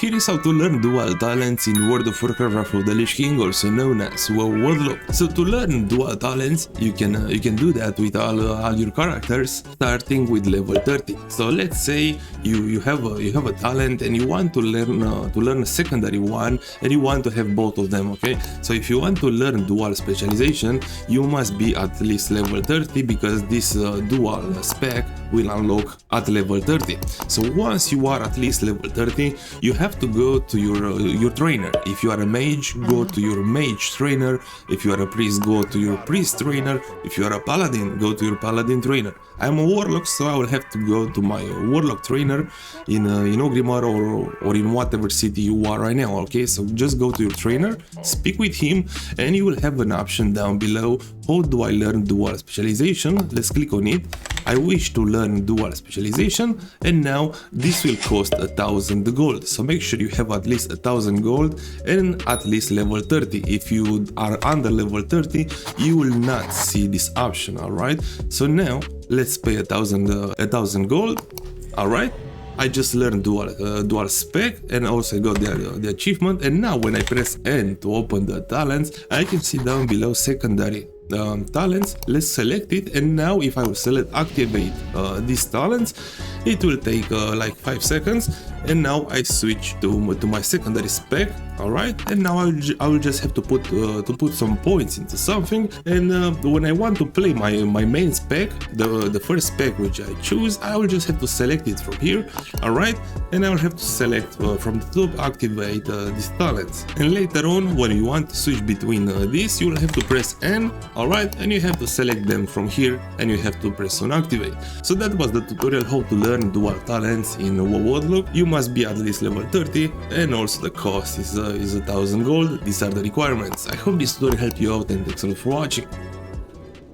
Here is how to learn dual talents in World of Warcraft of the Lich King, also known as WotLK. So to learn dual talents, you can do that with all your characters, starting with level 30. So let's say you have a talent and you want to learn a secondary one, and you want to have both of them. Okay, so if you want to learn Dual Specialization, you must be at least level 30, because this Dual Spec will unlock at level 30. So once you are at least level 30, you have to go to your trainer. If you are a mage, go to your mage trainer. If you are a priest, go to your priest trainer. If you are a paladin, go to your paladin trainer. I'm a warlock, so I will have to go to my warlock trainer in Ogrimmar or in whatever city you are right now. Okay, so just go to your trainer, speak with him, and you will have an option down below. How do I learn Dual Specialization? Let's click on it. I wish to learn Dual Specialization, and now this will cost 1000 gold. So make sure you have at least 1000 gold and at least level 30. If you are under level 30, you will not see this option. All right. So now let's pay 1000 gold. All right. I just learned dual spec, and also got the achievement. And now when I press N to open the talents, I can see down below secondary talents. Let's select it, and now if I will select activate these talents, it will take like 5 seconds, and now I switch to my secondary spec. All right, and now I will just have to put some points into something, and when I want to play my main spec, the first spec which I choose, I will just have to select it from here. All right, and I will have to select from the top, activate these talents, and later on when you want to switch between these, you will have to press N. Alright, and you have to select them from here, and you have to press on activate. So that was the tutorial how to learn dual talents in WotLK. You must be at least level 30, and also the cost is 1000 gold. These are the requirements. I hope this tutorial helped you out, and thanks a lot for watching.